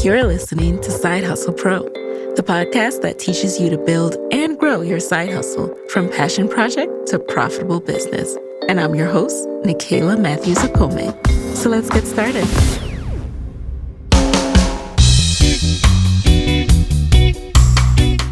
You're listening to Side Hustle Pro, the podcast that teaches you to build and grow your side hustle from passion project to profitable business. And I'm your host, Nikayla Matthews-Okome. So let's get started.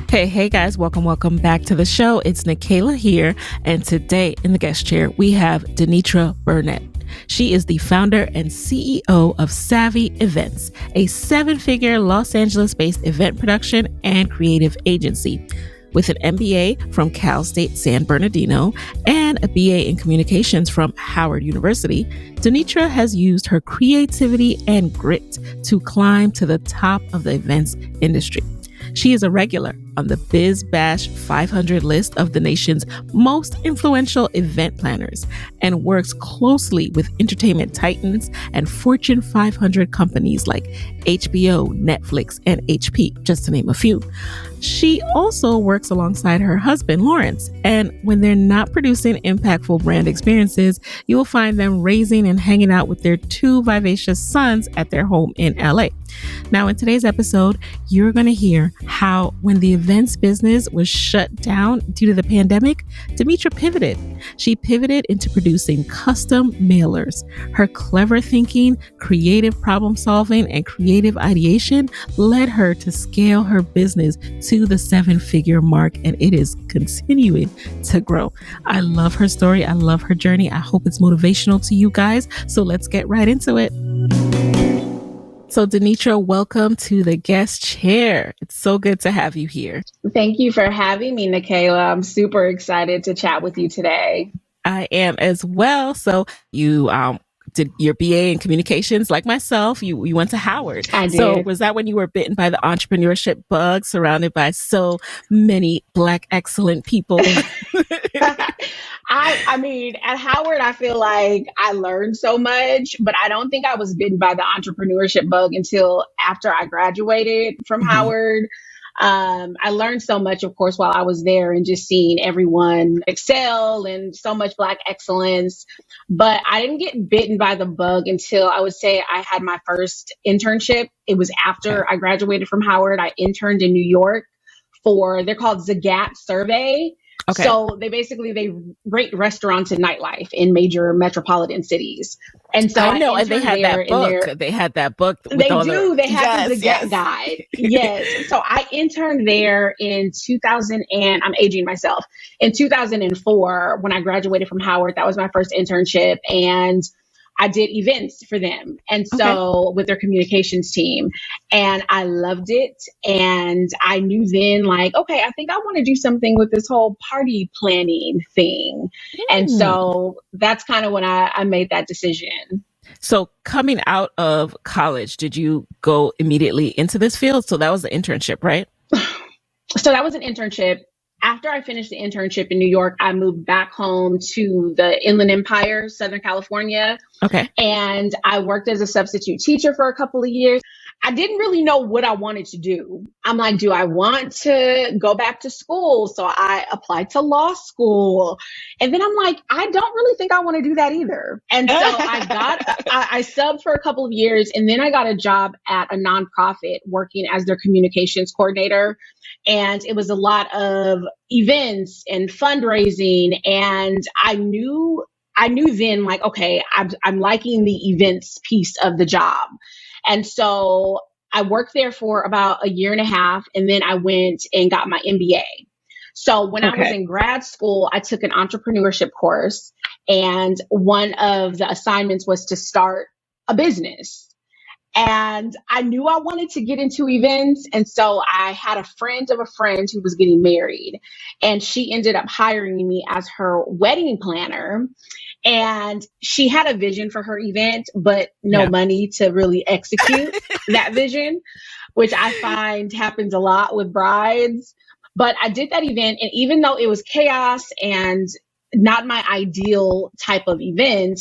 Hey guys, welcome back to the show. It's Nikayla here, and today in the guest chair, we have DeNeitra Burnett. She is the founder and CEO of Savvy Events, a 7-figure Los Angeles-based event production and creative agency. With an MBA from Cal State San Bernardino and a BA in communications from Howard University, DeNeitra has used her creativity and grit to climb to the top of the events industry. She is a regular on the BizBash 500 list of the nation's most influential event planners and works closely with entertainment titans and Fortune 500 companies like HBO, Netflix, and HP, just to name a few. She also works alongside her husband, Lawrence, and when they're not producing impactful brand experiences, you will find them raising and hanging out with their 2 vivacious sons at their home in LA. Now, in today's episode, you're going to hear how when the events business was shut down due to the pandemic, DeNeitra pivoted. She pivoted into producing custom mailers. Her clever thinking, creative problem solving, and creative ideation led her to scale her business to the 7-figure mark, and it is continuing to grow. I love her story. I love her journey. I hope it's motivational to you guys. So let's get right into it. So DeNeitra, welcome to the guest chair. It's so good to have you here. Thank you for having me, Nikayla. I'm super excited to chat with you today. I am as well. So you did your BA in communications like myself. You went to Howard. I did. So was that when you were bitten by the entrepreneurship bug, surrounded by so many Black excellent people? I mean, at Howard, I feel like I learned so much, but I don't think I was bitten by the entrepreneurship bug until after I graduated from Howard. I learned so much, of course, while I was there and just seeing everyone excel and so much Black excellence. But I didn't get bitten by the bug until I would say I had my first internship. It was after I graduated from Howard. I interned in New York they're called the Gap Survey. Okay. So they rate restaurants and nightlife in major metropolitan cities. And so I know, and they had that book. They had that book. They do. They have the Gap Guide. Yes. So I interned there in 2000, and I'm aging myself. In 2004, when I graduated from Howard, that was my first internship, and I did events for them. And so with their communications team, and I loved it. And I knew then, like, okay, I think I want to do something with this whole party planning thing. And so that's kind of when I made that decision. So coming out of college, did you go immediately into this field? So that was the internship, right? So that was an internship. After I finished the internship in New York, I moved back home to the Inland Empire, Southern California. Okay. And I worked as a substitute teacher for a couple of years. I didn't really know what I wanted to do. I'm like, do I want to go back to school? So I applied to law school. And then I'm like, I don't really think I want to do that either. And so I subbed for a couple of years, and then I got a job at a nonprofit working as their communications coordinator. And it was a lot of events and fundraising. And I knew then, like, okay, I'm liking the events piece of the job. And so I worked there for about a year and a half, and then I went and got my MBA. So when I was in grad school, I took an entrepreneurship course, and one of the assignments was to start a business. And I knew I wanted to get into events. And so I had a friend of a friend who was getting married, and she ended up hiring me as her wedding planner. And she had a vision for her event, but no money to really execute that vision, which I find happens a lot with brides. But I did that event, and even though it was chaos and not my ideal type of event,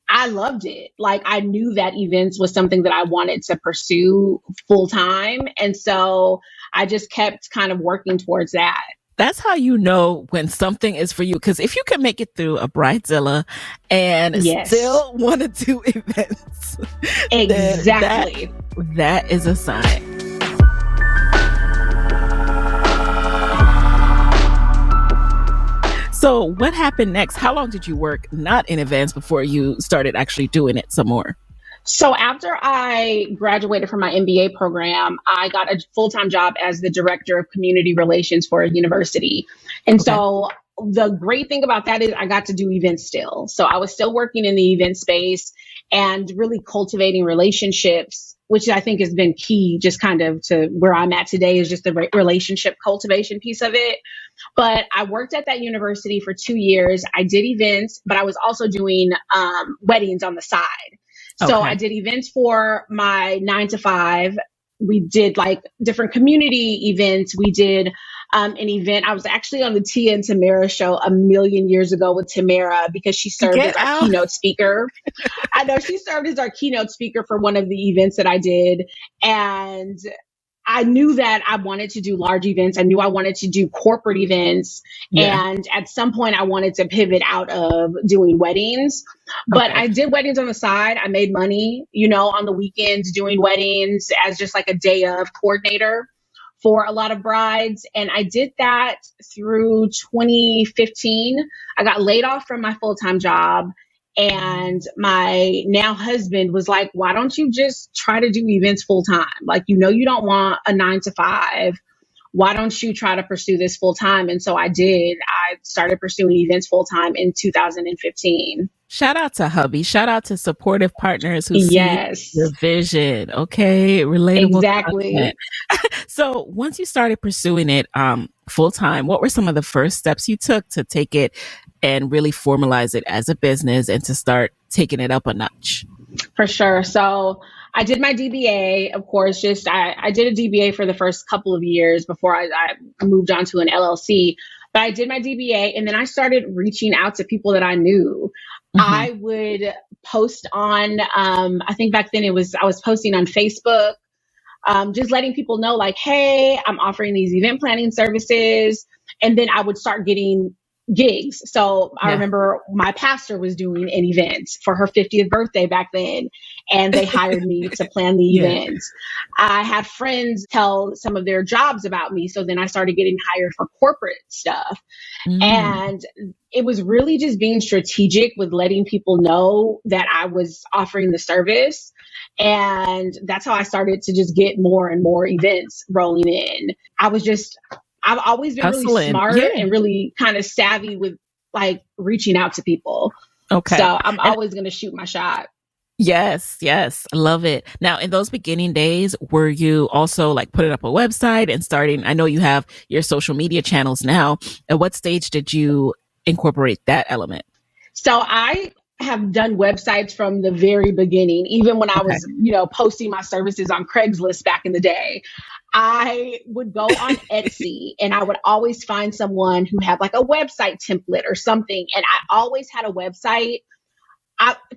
I loved it. Like, I knew that events was something that I wanted to pursue full time. And so I just kept kind of working towards that. That's how you know when something is for you. Because if you can make it through a Bridezilla and Yes, still want to do events, then exactly. that is a sign. So what happened next? How long did you work not in events before you started actually doing it some more? So after I graduated from my MBA program, I got a full-time job as the director of community relations for a university. And Okay. so the great thing about that is I got to do events still. So I was still working in the event space and really cultivating relationships, which I think has been key just kind of to where I'm at today is just the relationship cultivation piece of it. But I worked at that university for 2 years. I did events, but I was also doing weddings on the side. So I Okay. did events for my 9 to 5. We did like different community events. We did an event. I was actually on the Tia and Tamara show a million years ago with Tamara because she served Get as our out. keynote speaker. I know she served as our keynote speaker for one of the events that I did. And I knew that I wanted to do large events. I knew I wanted to do corporate events. Yeah. And at some point, I wanted to pivot out of doing weddings. But Okay. I did weddings on the side. I made money, on the weekends doing weddings as just like a day of coordinator for a lot of brides. And I did that through 2015. I got laid off from my full time job. And my now husband was like, why don't you just try to do events full time? Like, you don't want a 9 to 5. Why don't you try to pursue this full time? And so I did. I started pursuing events full time in 2015. Shout out to hubby. Shout out to supportive partners who see your Yes, vision. Okay. Relatable content. exactly. So once you started pursuing it full time, what were some of the first steps you took to take it and really formalize it as a business and to start taking it up a notch? For sure. So I did my DBA, of course, I did a DBA for the first couple of years before I moved on to an LLC. But I did my DBA and then I started reaching out to people that I knew. Hmm. I would post on, I think back then I was posting on Facebook, just letting people know like, hey, I'm offering these event planning services. And then I would start getting gigs. So I Yeah. remember my pastor was doing an event for her 50th birthday back then, and they hired me to plan the Yeah. event. I had friends tell some of their jobs about me. So then I started getting hired for corporate stuff. Mm. And it was really just being strategic with letting people know that I was offering the service. And that's how I started to just get more and more events rolling in. I've always been really Hustling. smart Yeah. and really kind of savvy with like reaching out to people. So Okay. I'm And always going to shoot my shot. yes, yes, I love it. Now, in those beginning days, were you also like putting up a website and starting? I know you have your social media channels now. At what stage did you incorporate that element? So I have done websites from the very beginning, even when I Okay. was, posting my services on Craigslist back in the day. I would go on Etsy and I would always find someone who had like a website template or something. And I always had a website.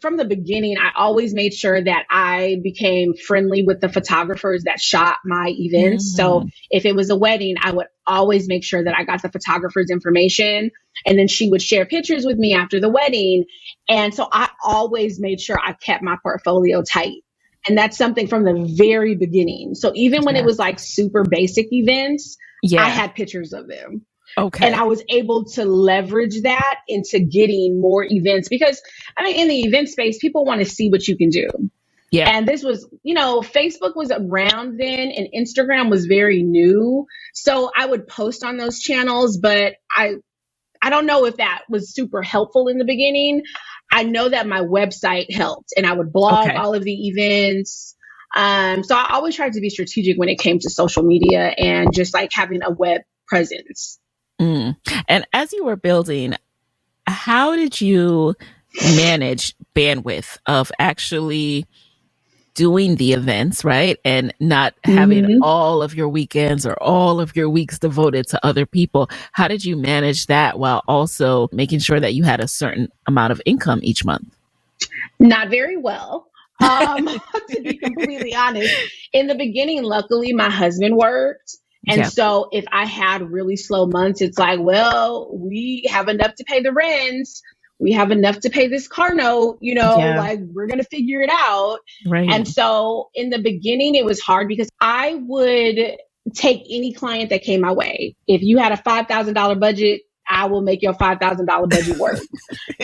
From the beginning, I always made sure that I became friendly with the photographers that shot my events. So Mm, if it was a wedding, I would always make sure that I got the photographer's information. And then she would share pictures with me after the wedding. And so I always made sure I kept my portfolio tight. And that's something from the very beginning. So even when it yeah. was like super basic events, I Yeah. had pictures of them. And Okay. I was able to leverage that into getting more events because I mean, in the event space, people want to see what you can do. Yeah. And this was, Facebook was around then and Instagram was very new. So I would post on those channels, but I don't know if that was super helpful in the beginning. I know that my website helped and I would blog Okay. all of the events. So I always tried to be strategic when it came to social media and just like having a web presence. Mm. And as you were building, how did you manage bandwidth of actually doing the events, right? And not having Mhm. all of your weekends or all of your weeks devoted to other people. How did you manage that while also making sure that you had a certain amount of income each month? Not very well. To be completely honest, in the beginning, luckily, my husband worked. And Yeah. so if I had really slow months, it's like, well, we have enough to pay the rent. We have enough to pay this car note, Yeah. like we're going to figure it out. Right. And so in the beginning, it was hard because I would take any client that came my way. If you had a $5,000 budget, I will make your $5,000 budget work.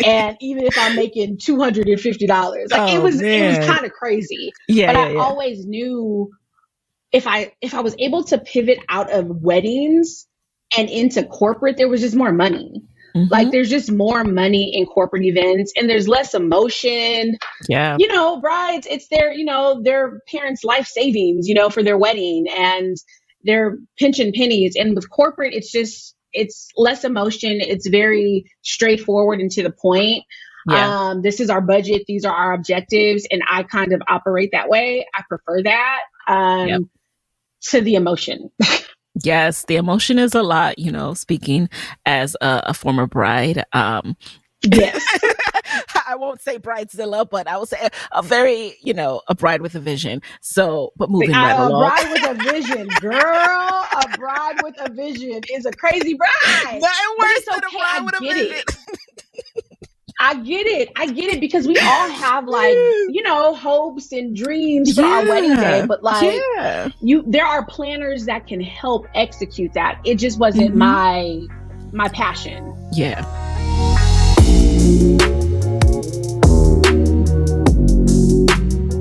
And even if I'm making $250, like Oh it was man. kind of crazy. Yeah. But Yeah. I Yeah. always knew if I was able to pivot out of weddings and into corporate, there was just more money. Like there's just more money in corporate events and there's less emotion. Yeah. Brides, it's their parents' life savings, for their wedding and their pension pennies. And with corporate, it's less emotion. It's very straightforward and to the point. Yeah. This is our budget. These are our objectives. And I kind of operate that way. I prefer that. Yep. To the emotion. Yes, the emotion is a lot, speaking as a former bride. Yes. I won't say bridezilla, but I will say a very, a bride with a vision. So, but moving right along. A bride with a vision, girl. A bride with a vision is a crazy bride. Nothing worse than a bride with a vision. I get it because we all have hopes and dreams for our wedding day, but there are planners that can help execute that. It just wasn't my passion. Yeah.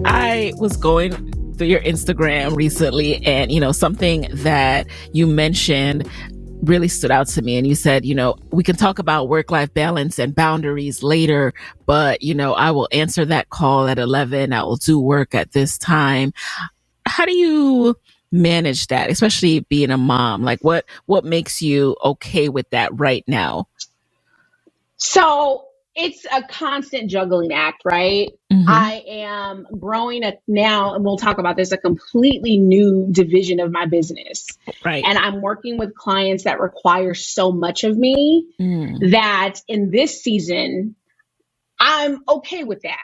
I was going through your Instagram recently and, something that you mentioned really stood out to me. And you said, we can talk about work-life balance and boundaries later, but, I will answer that call at 11. I will do work at this time. How do you manage that, especially being a mom? Like what makes you okay with that right now? So it's a constant juggling act, right? I am growing now, and we'll talk about this, a completely new division of my business. Right. And I'm working with clients that require so much of me that in this season, I'm okay with that.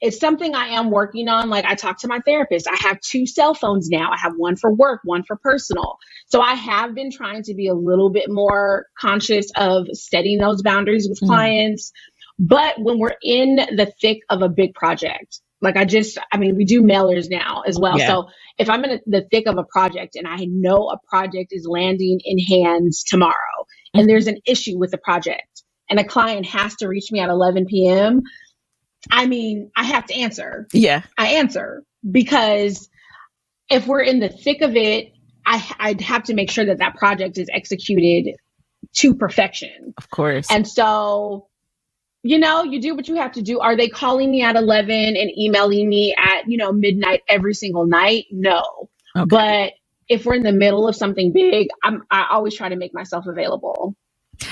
It's something I am working on. Like I talk to my therapist. I have 2 cell phones now. I have one for work, one for personal. So I have been trying to be a little bit more conscious of setting those boundaries with clients. But when we're in the thick of a big project, like we do mailers now as well. Yeah. So if I'm in the thick of a project and I know a project is landing in hands tomorrow and there's an issue with the project and a client has to reach me at 11 p.m., I have to answer. Yeah. I answer because if we're in the thick of it, I'd have to make sure that project is executed to perfection. Of course. And so, you do what you have to do. Are they calling me at 11 and emailing me at, midnight every single night? No. Okay. But if we're in the middle of something big, I always try to make myself available.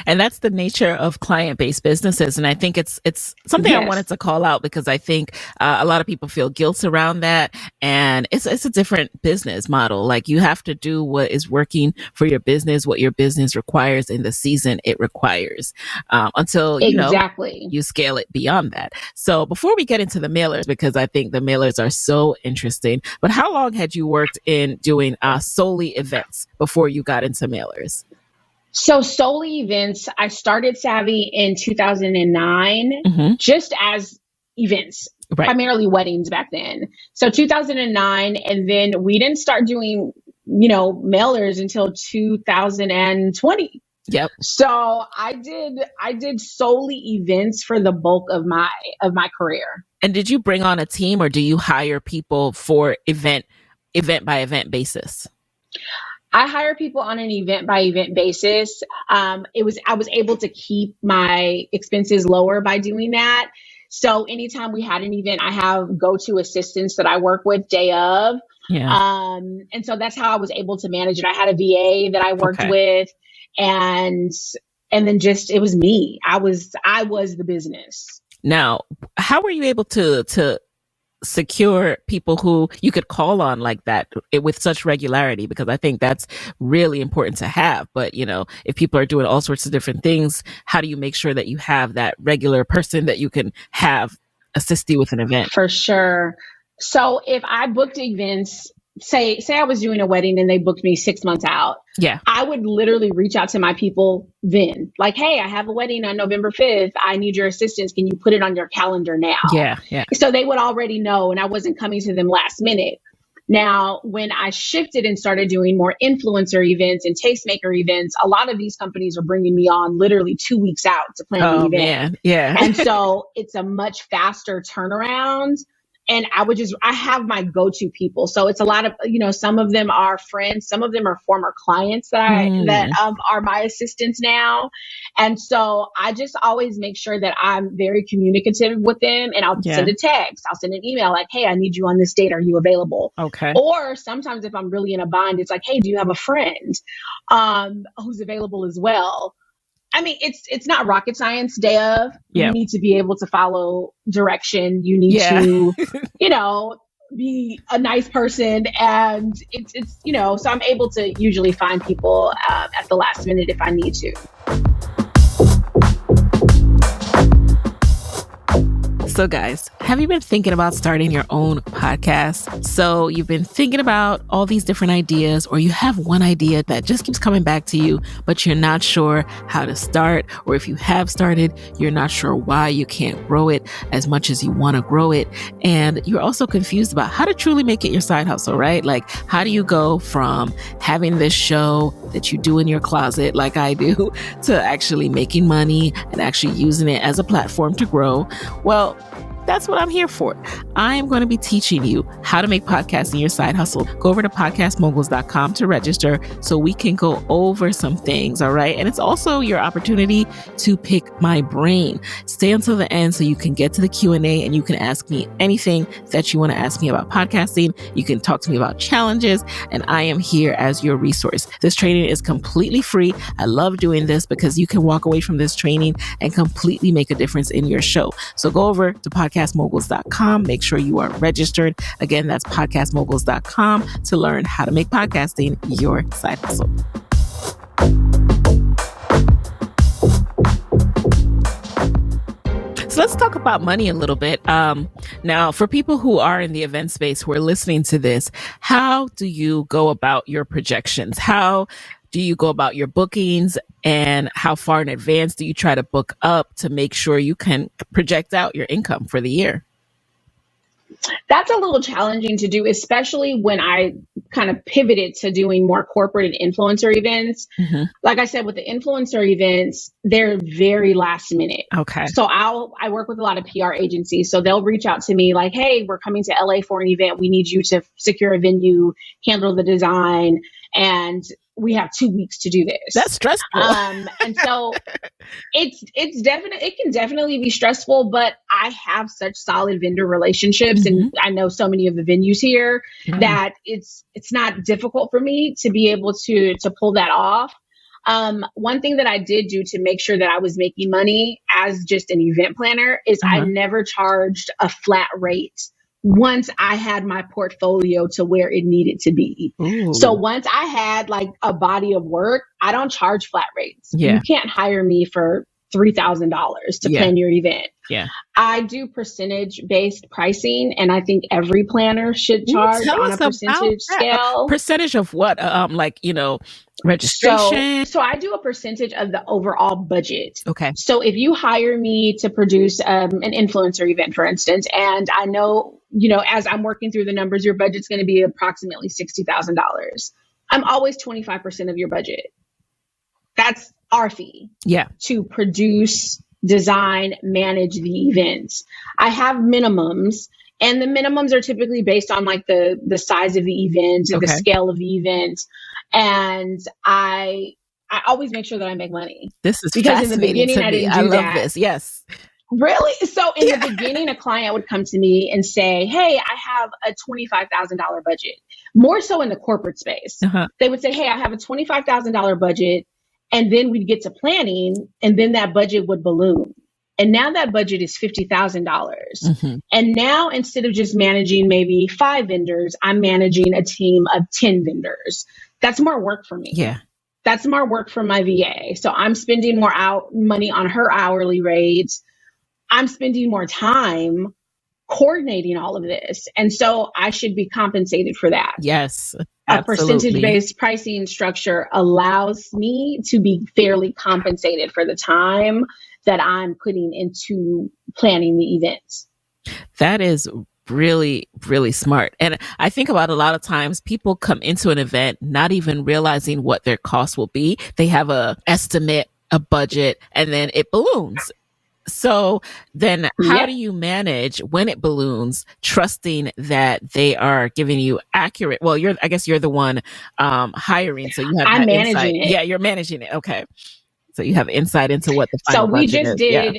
And that's the nature of client-based businesses. And I think it's something I wanted to call out because I think a lot of people feel guilt around that. And it's a different business model. Like you have to do what is working for your business, what your business requires in the season it requires until, you scale it beyond that. So before we get into the mailers, because I think the mailers are so interesting, but how long had you worked in doing solely events before you got into mailers? So solely events, I started Savvy in 2009, just as events, primarily weddings back then. So 2009, and then we didn't start doing, mailers until 2020. Yep. So I did solely events for the bulk of my career. And did you bring on a team or do you hire people for event by event basis? I hire people on an event by event basis. I was able to keep my expenses lower by doing that. So anytime we had an event, I have go-to assistants that I work with day of. Yeah. And so that's how I was able to manage it. I had a VA that I worked with, and then just it was me. I was the business. Now, how were you able to secure people who you could call on like that with such regularity? Because I think that's really important to have. But, if people are doing all sorts of different things, how do you make sure that you have that regular person that you can have assist you with an event? For sure. So if I booked events, say I was doing a wedding and they booked me 6 months out. Yeah. I would literally reach out to my people then, like, hey, I have a wedding on November 5th. I need your assistance. Can you put it on your calendar now? Yeah. Yeah. So they would already know, and I wasn't coming to them last minute. Now, when I shifted and started doing more influencer events and tastemaker events, a lot of these companies are bringing me on literally 2 weeks out to plan the Oh event. man. Yeah. And so it's a much faster turnaround. And I have my go-to people. So it's a lot of, some of them are friends. Some of them are former clients that are my assistants now. And so I just always make sure that I'm very communicative with them, and I'll send a text. I'll send an email like, hey, I need you on this date. Are you available? Okay. Or sometimes if I'm really in a bind, it's like, hey, do you have a friend who's available as well? I mean, it's not rocket science, day of. Yeah. You need to be able to follow direction. You need to, be a nice person. And it's so I'm able to usually find people at the last minute if I need to. So guys, have you been thinking about starting your own podcast? So you've been thinking about all these different ideas, or you have one idea that just keeps coming back to you, but you're not sure how to start, or if you have started, you're not sure why you can't grow it as much as you want to grow it. And you're also confused about how to truly make it your side hustle, right? Like, how do you go from having this show that you do in your closet, like I do, to actually making money and actually using it as a platform to grow? Well, that's what I'm here for. I am going to be teaching you how to make podcasting your side hustle. Go over to podcastmoguls.com to register so we can go over some things, all right? And it's also your opportunity to pick my brain. Stay until the end so you can get to the Q&A and you can ask me anything that you want to ask me about podcasting. You can talk to me about challenges, and I am here as your resource. This training is completely free. I love doing this because you can walk away from this training and completely make a difference in your show. So go over to podcastmoguls.com. Make sure you are registered. Again, that's podcastmoguls.com to learn how to make podcasting your side hustle. So let's talk about money a little bit. Now, for people who are in the event space who are listening to this, how do you go about your projections? How do you go about your bookings, and how far in advance do you try to book up to make sure you can project out your income for the year? That's a little challenging to do, especially when I kind of pivoted to doing more corporate and influencer events. Mm-hmm. Like I said, with the influencer events, they're very last minute. Okay. So I work with a lot of PR agencies. So they'll reach out to me like, hey, we're coming to LA for an event. We need you to secure a venue, handle the design, and we have 2 weeks to do this. That's stressful. And so it can definitely be stressful, but I have such solid vendor relationships, mm-hmm. and I know so many of the venues here, mm-hmm. that it's not difficult for me to be able to pull that off. One thing that I did do to make sure that I was making money as just an event planner is I never charged a flat rate once I had my portfolio to where it needed to be. Ooh. So once I had like a body of work, I don't charge flat rates. Yeah. You can't hire me for $3,000 to plan your event. Yeah. I do percentage-based pricing, and I think every planner should charge on a percentage scale. Percentage of what? Registration? So I do a percentage of the overall budget. Okay. So if you hire me to produce an influencer event, for instance, and I know, as I'm working through the numbers, your budget's going to be approximately $60,000. I'm always 25% of your budget. That's our fee. Yeah. To produce, design, manage the events. I have minimums, and the minimums are typically based on like the size of the event, the scale of the event. And I always make sure that I make money. This is because in the beginning I didn't do that. This. Yes. Really? So in the beginning, a client would come to me and say, hey, I have a $25,000 budget. More so in the corporate space. They would say, hey, I have a $25,000 budget. And then we'd get to planning, and then that budget would balloon. And now that budget is $50,000. Mm-hmm. And now instead of just managing maybe 5 vendors, I'm managing a team of 10 vendors. That's more work for me. Yeah. That's more work for my VA. So I'm spending more money on her hourly rates. I'm spending more time coordinating all of this. And so I should be compensated for that. Yes, A absolutely. percentage-based pricing structure allows me to be fairly compensated for the time that I'm putting into planning the events. That is really, really smart. And I think about a lot of times people come into an event not even realizing what their cost will be. They have a estimate, a budget, and then it balloons. So then how Yep. do you manage when it balloons, trusting that they are giving you accurate? Well, I guess you're the one hiring. So you have I'm that insight. managing it. Yeah, you're managing it. Okay. So you have insight into what the So final budget is. Yeah.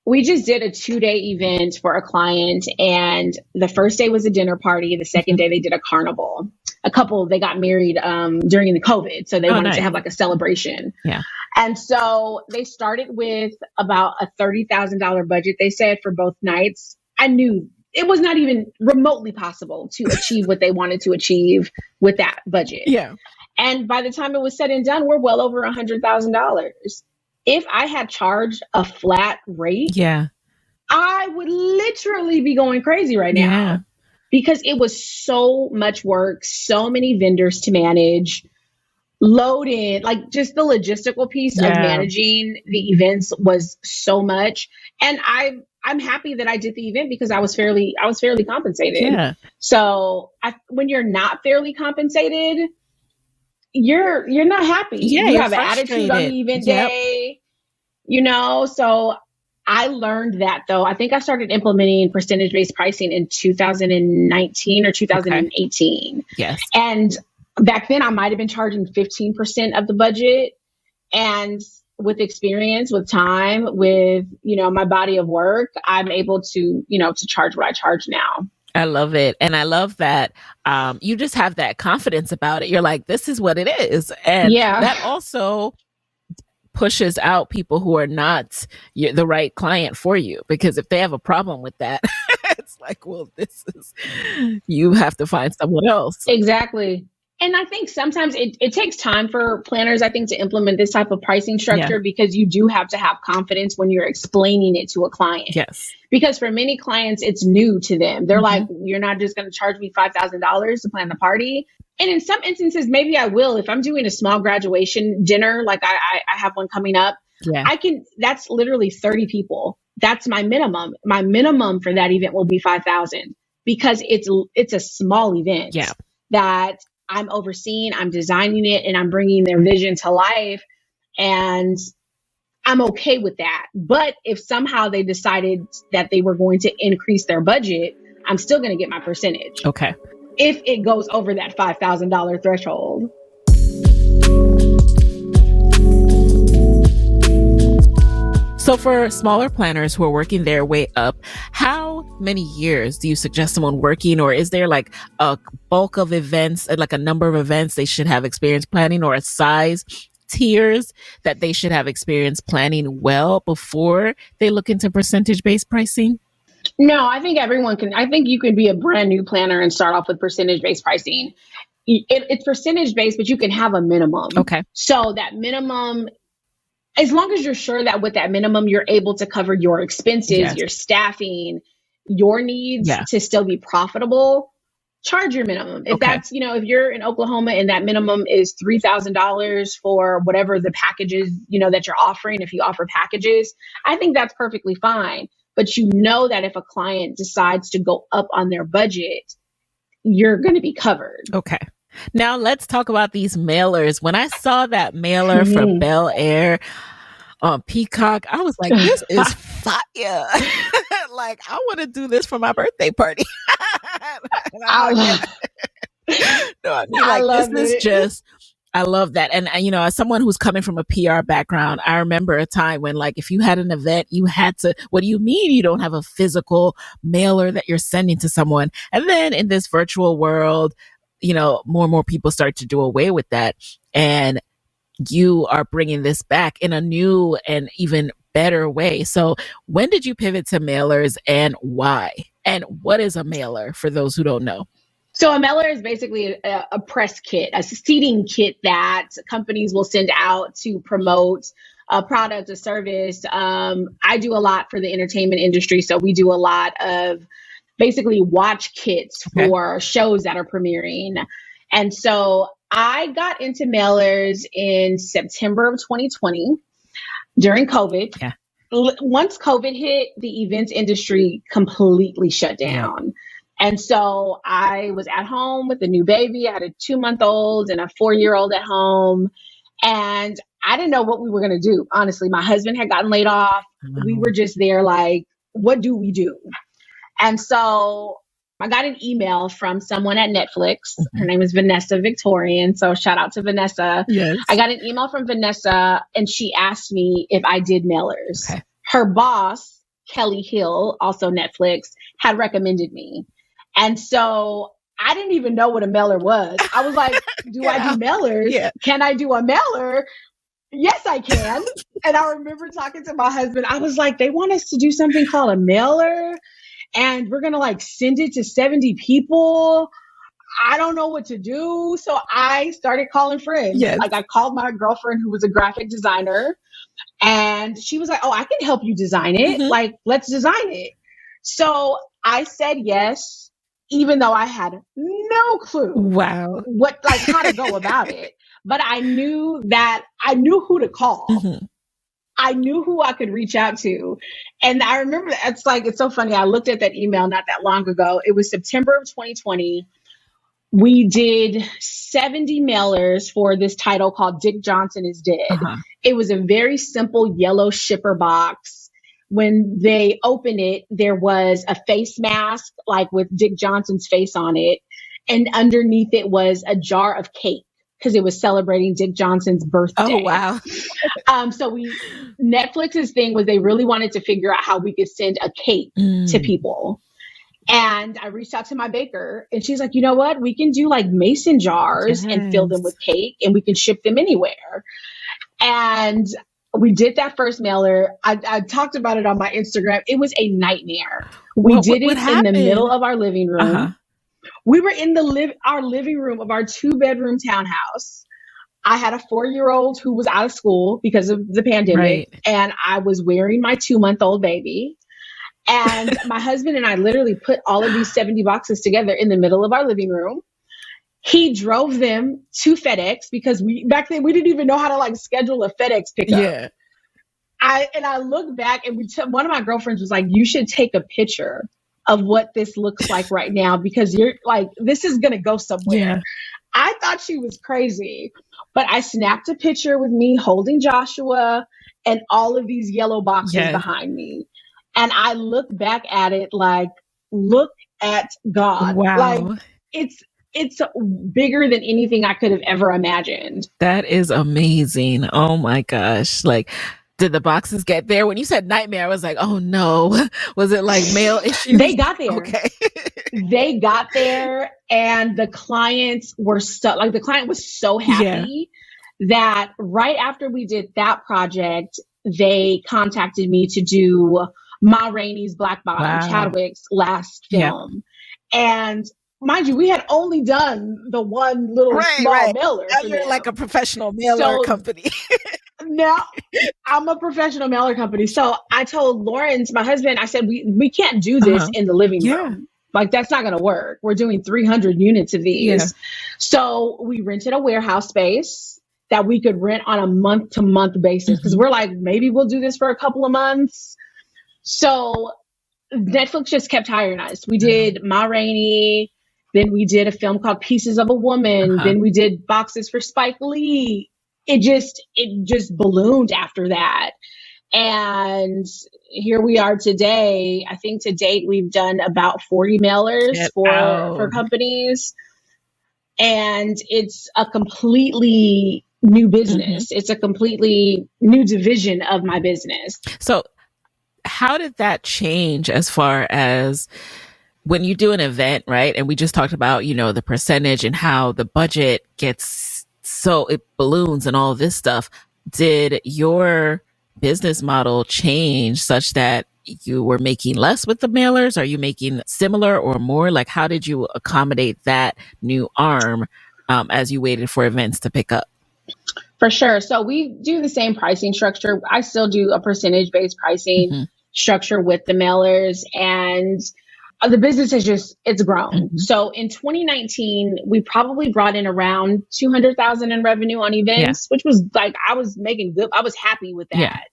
we just did a 2-day event for a client, and the first day was a dinner party. The second day they did a carnival. A couple, they got married during the COVID, so they wanted to Nice. have like a celebration. Yeah. And so they started with about a $30,000 budget, they said, for both nights. I knew it was not even remotely possible to achieve what they wanted to achieve with that budget. Yeah. And by the time it was said and done, we're well over $100,000. If I had charged a flat rate, Yeah. I would literally be going crazy right now. Yeah. Because it was so much work, so many vendors to manage, loaded, like just the logistical piece of managing the events was so much. And I'm happy that I did the event because I was fairly compensated. Yeah. So when you're not fairly compensated, you're not happy. Yeah, You you're have an attitude on frustrated. the event Yep. day, so I learned that, though. I think I started implementing percentage-based pricing in 2019 or 2018. Yes. And back then I might have been charging 15% of the budget. And with experience, with time, with, my body of work, I'm able to, to charge what I charge now. I love it. And I love that you just have that confidence about it. You're like, this is what it is. And that also pushes out people who are not the right client for you, because if they have a problem with that, it's like, well, you have to find someone else. Exactly. And I think sometimes it takes time for planners, I think, to implement this type of pricing structure, because you do have to have confidence when you're explaining it to a client. Yes. Because for many clients, it's new to them. They're like, you're not just going to charge me $5,000 to plan the party. And in some instances, maybe I will. If I'm doing a small graduation dinner, like I have one coming up, that's literally 30 people. That's my minimum. My minimum for that event will be 5,000, because it's a small event that I'm overseeing, I'm designing it, and I'm bringing their vision to life. And I'm okay with that. But if somehow they decided that they were going to increase their budget, I'm still going to get my percentage. Okay. If it goes over that $5,000 threshold. So for smaller planners who are working their way up, how many years do you suggest someone working, or is there like a bulk of events, like a number of events they should have experience planning, or a size tiers that they should have experience planning well before they look into percentage-based pricing? No, I think you can be a brand new planner and start off with percentage-based pricing. It's percentage-based, but you can have a minimum. Okay. So that minimum, as long as you're sure that with that minimum, you're able to cover your expenses, your staffing, your needs to still be profitable, charge your minimum. If that's, if you're in Oklahoma and that minimum is $3,000 for whatever the packages, that you're offering, if you offer packages, I think that's perfectly fine. But that if a client decides to go up on their budget, you're going to be covered. Okay. Now let's talk about these mailers. When I saw that mailer for Bel Air on Peacock, I was like, this is fire. Like, I want to do this for my birthday party. I love that. And, as someone who's coming from a PR background, I remember a time when, like, if you had an event, you had to, what do you mean you don't have a physical mailer that you're sending to someone? And then in this virtual world, more and more people start to do away with that. And you are bringing this back in a new and even better way. So when did you pivot to mailers, and why? And what is a mailer for those who don't know? So a mailer is basically a press kit, a seeding kit that companies will send out to promote a product, a service. I do a lot for the entertainment industry. So we do a lot of basically watch kits Okay. for shows that are premiering. And so I got into mailers in September of 2020 during COVID. Yeah. Once COVID hit, the events industry completely shut Yeah. down. And so I was at home with a new baby. I had a 2-month-old and a 4-year-old at home. And I didn't know what we were going to do. Honestly, my husband had gotten laid off. We were just there like, what do we do? And so I got an email from someone at Netflix. Her name is Vanessa Victorian. So shout out to Vanessa. Yes. I got an email from Vanessa and she asked me if I did mailers. Okay. Her boss, Kelly Hill, also Netflix, had recommended me. And so I didn't even know what a mailer was. I was like, do I do mailers? Yeah. Can I do a mailer? Yes, I can. And I remember talking to my husband. I was like, they want us to do something called a mailer and we're going to like send it to 70 people. I don't know what to do. So I started calling friends. Yes. Like I called my girlfriend who was a graphic designer and she was like, oh, I can help you design it. Like, let's design it. So I said yes, even though I had no clue Wow. what, like how to go about it. But I knew who to call. I knew who I could reach out to. And I remember it's so funny. I looked at that email not that long ago. It was September of 2020. We did 70 mailers for this title called Dick Johnson is Dead. It was a very simple yellow shipper box. When they opened it, there was a face mask, like with Dick Johnson's face on it. And underneath it was a jar of cake because it was celebrating Dick Johnson's birthday. Oh, wow. So Netflix's thing was they really wanted to figure out how we could send a cake to people. And I reached out to my baker and she's like, you know what? We can do like mason jars and fill them with cake and we can ship them anywhere. And we did that first mailer. I talked about it on my Instagram. It was a nightmare. We did it in the middle of our living room. We were in our living room of our 2-bedroom townhouse. I had a 4-year-old who was out of school because of the pandemic. And I was wearing my 2-month-old baby. And my husband and I literally put all of these 70 boxes together in the middle of our living room. He drove them to FedEx because back then we didn't even know how to like schedule a FedEx pickup. Yeah. I look back and one of my girlfriends was like, you should take a picture of what this looks like right now because you're like, this is going to go somewhere. Yeah. I thought she was crazy, but I snapped a picture with me holding Joshua and all of these yellow boxes behind me. And I look back at it like, look at God. Wow. Like it's bigger than anything I could have ever imagined. That is amazing. Oh my gosh. Like, did the boxes get there? When you said nightmare, I was like, oh no. Was it like mail issues? They got there. Okay. They got there and the clients were the client was so happy that right after we did that project, they contacted me to do Ma Rainey's Black Bottom, Chadwick's last film. And mind you, we had only done the one little small mailer. Now you're like a professional mailer company. Now I'm a professional mailer company. So I told Lawrence, my husband, I said, we can't do this in the living room. Like that's not going to work. We're doing 300 units of these. So we rented a warehouse space that we could rent on a month-to-month basis because we're like, maybe we'll do this for a couple of months. So Netflix just kept hiring us. We did Ma Rainey. Then we did a film called Pieces of a Woman. Then we did boxes for Spike Lee. It just ballooned after that. And here we are today. I think to date, we've done about 40 mailers for companies. And it's a completely new business. It's a completely new division of my business. So how did that change as far as when you do an event, right? And we just talked about, the percentage and how the budget gets so it balloons and all this stuff. Did your business model change such that you were making less with the mailers? Are you making similar or more? Like, how did you accommodate that new arm as you waited for events to pick up? For sure. So we do the same pricing structure. I still do a percentage-based pricing structure with the mailers. And The business it's grown. Mm-hmm. So in 2019, we probably brought in around 200,000 in revenue on Yeah. events, which was like, I was making good. I was happy with Yeah. that.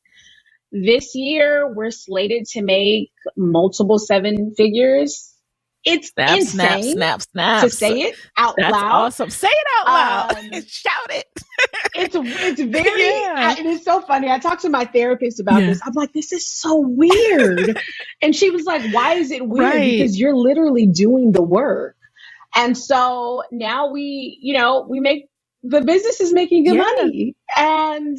This year, we're slated to make multiple seven figures. It's Snap, snap, insane snap, to snaps. say it out That's loud. awesome. Say it out loud. Shout it. It's very, Yeah. it is so funny. I talked to my therapist about Yeah. this. I'm like, this is so weird. And she was like, why is it weird? Right. Because you're literally doing the work. And so now the business is making good money. And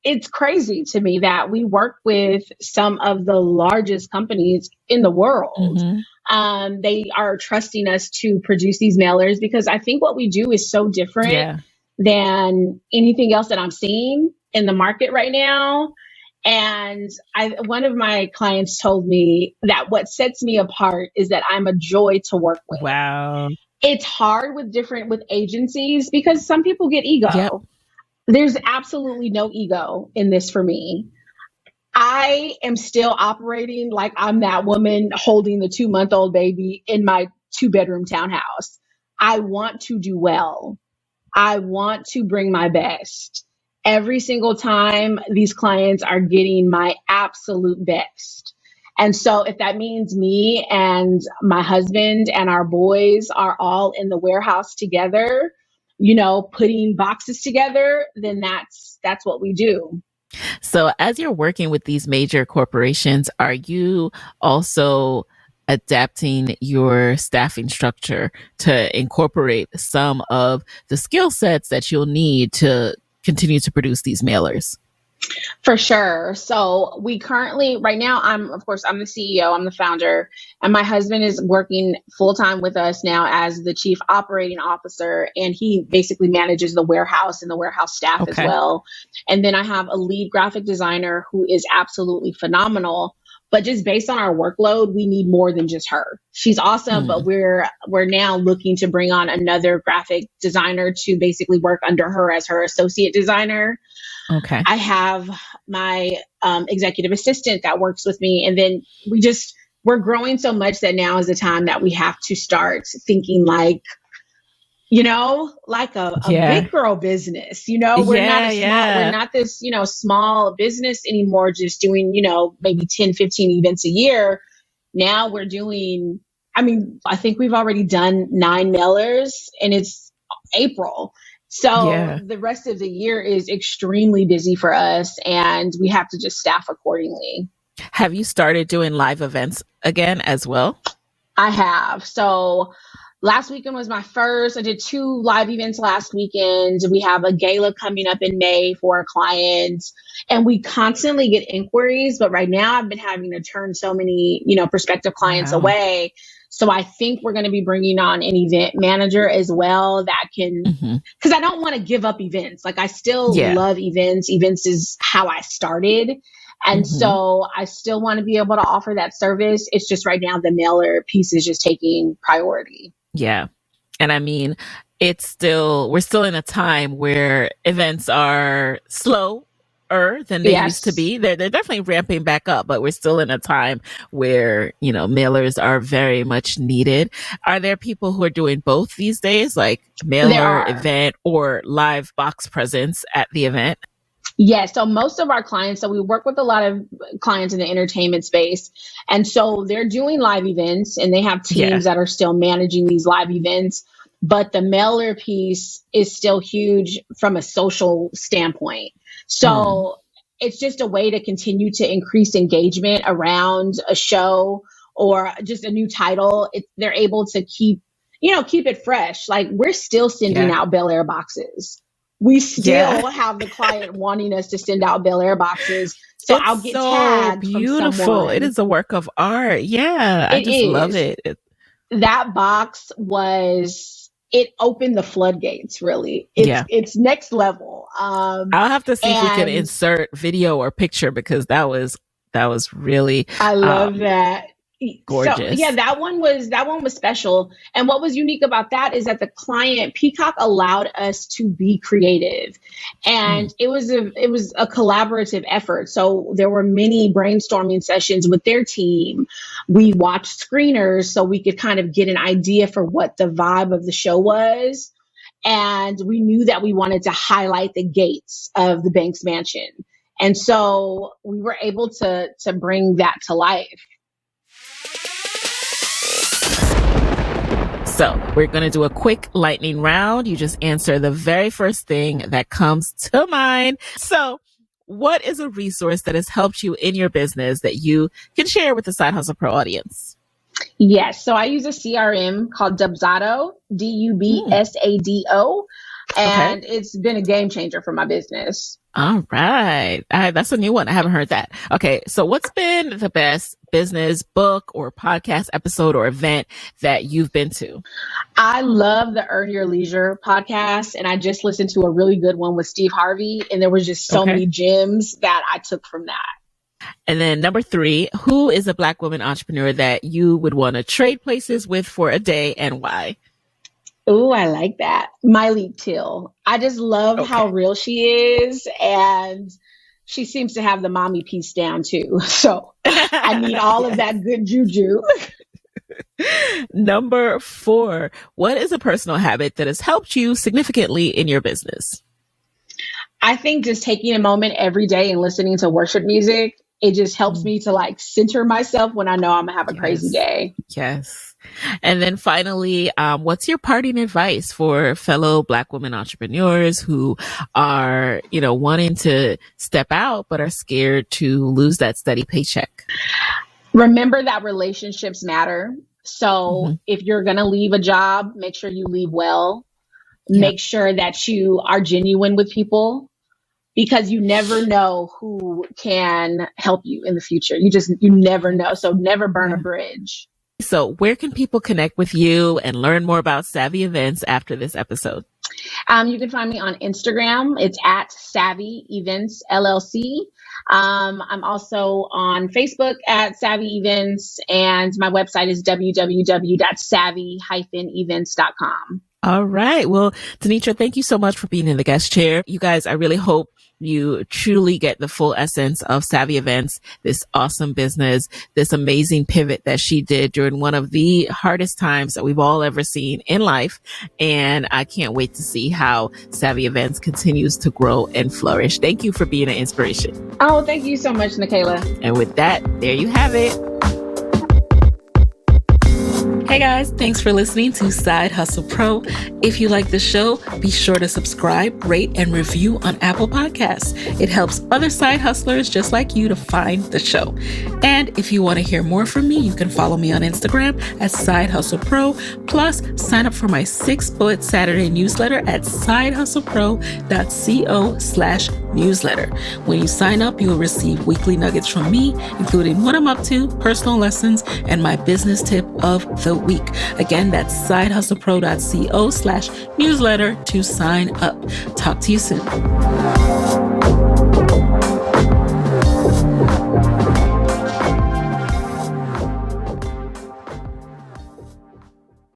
it's crazy to me that we work with some of the largest companies in the world. Mm-hmm. They are trusting us to produce these mailers because I think what we do is so different than anything else that I'm seeing in the market right now. And one of my clients told me that what sets me apart is that I'm a joy to work with. Wow. It's hard with agencies because some people get ego. Yep. There's absolutely no ego in this for me. I am still operating like I'm that woman holding the 2-month-old baby in my 2-bedroom townhouse. I want to do well. I want to bring my best. Every single time these clients are getting my absolute best. And so if that means me and my husband and our boys are all in the warehouse together, putting boxes together, then that's what we do. So as you're working with these major corporations, are you also adapting your staffing structure to incorporate some of the skill sets that you'll need to continue to produce these mailers? For sure. So we currently, right now, I'm the CEO, I'm the founder, and my husband is working full time with us now as the chief operating officer. And he basically manages the warehouse and the warehouse staff as well. And then I have a lead graphic designer who is absolutely phenomenal. But just based on our workload, we need more than just her. She's awesome, but we're now looking to bring on another graphic designer to basically work under her as her associate designer. Okay. I have my executive assistant that works with me. And then we're growing so much that now is the time that we have to start thinking like a big girl business. We're not this, small business anymore, just doing, maybe 10, 15 events a year. Now we're doing, I think we've already done 9 mailers and it's April. So the rest of the year is extremely busy for us and we have to just staff accordingly. Have you started doing live events again as well? I have. So last weekend was my first. I did 2 live events last weekend. We have a gala coming up in May for our clients and we constantly get inquiries, but right now I've been having to turn so many, prospective clients away. So I think we're going to be bringing on an event manager as well that can, because I don't want to give up events. Like I still love events. Events is how I started. And so I still want to be able to offer that service. It's just right now the mailer piece is just taking priority. Yeah. And we're still in a time where events are slower than they used to be. They're definitely ramping back up, but we're still in a time where, mailers are very much needed. Are there people who are doing both these days, like mailer event or live box presence at the event? Yes. So most of our clients, so we work with a lot of clients in the entertainment space. And so they're doing live events and they have teams that are still managing these live events. But the mailer piece is still huge from a social standpoint. So it's just a way to continue to increase engagement around a show or just a new title. They're able to keep it fresh. Like we're still sending out Bel Air boxes. We still have the client wanting us to send out Bel Air boxes. So I'll get tagged beautiful. From someone. It is a work of art. Yeah. I just love it. That box it opened the floodgates, really. It's next level. I'll have to see if we can insert video or picture because that was really. I love that. So yeah, Gorgeous. that one was special. And what was unique about that is that the client Peacock allowed us to be creative, Mm. and it was a collaborative effort. So there were many brainstorming sessions with their team. We watched screeners so we could kind of get an idea for what the vibe of the show was, and we knew that we wanted to highlight the gates of the Banks Mansion, and so we were able to bring that to life. So we're going to do a quick lightning round. You just answer the very first thing that comes to mind. So what is a resource that has helped you in your business that you can share with the Side Hustle Pro audience? Yes. So I use a CRM called Dubsado, Dubsado, Okay. and it's been a game changer for my business. All right. That's a new one. I haven't heard that. Okay. So what's been the best business book or podcast episode or event that you've been to? I love the Earn Your Leisure podcast, and I just listened to a really good one with Steve Harvey, and there was just so Okay. many gems that I took from that. And then number 3, who is a Black woman entrepreneur that you would want to trade places with for a day and why? Oh, I like that. Miley Till. I just love how Okay. real she is, and she seems to have the mommy piece down too. So I need all of Yes. that good juju. Number 4, what is a personal habit that has helped you significantly in your business? I think just taking a moment every day and listening to worship music, it just helps Mm. me to like center myself when I know I'm gonna have a crazy Yes. day. Yes. And then finally, what's your parting advice for fellow Black women entrepreneurs who are, wanting to step out, but are scared to lose that steady paycheck? Remember that relationships matter. So Mhm. if you're gonna leave a job, make sure you leave well. Yep. Make sure that you are genuine with people, because you never know who can help you in the future. You never know. So never burn a Yeah. bridge. So where can people connect with you and learn more about Savvy Events after this episode? You can find me on Instagram. It's at Savvy Events LLC. I'm also on Facebook at Savvy Events, and my website is www.savvy-events.com. All right. Well, DeNeitra, thank you so much for being in the guest chair. You guys, I really hope you truly get the full essence of Savvy Events, this awesome business, this amazing pivot that she did during one of the hardest times that we've all ever seen in life. And I can't wait to see how Savvy Events continues to grow and flourish. Thank you for being an inspiration. Oh, thank you so much, Nikayla. And with that, there you have it. Hey guys, thanks for listening to Side Hustle Pro. If you like the show, be sure to subscribe, rate, and review on Apple Podcasts. It helps other side hustlers just like you to find the show. And if you want to hear more from me, you can follow me on Instagram at Side Hustle Pro. Plus, sign up for my 6-bullet Saturday newsletter at sidehustlepro.co/newsletter. When you sign up, you will receive weekly nuggets from me, including what I'm up to, personal lessons, and my business tip of the week. Again, that's sidehustlepro.co/newsletter to sign up. Talk to you soon.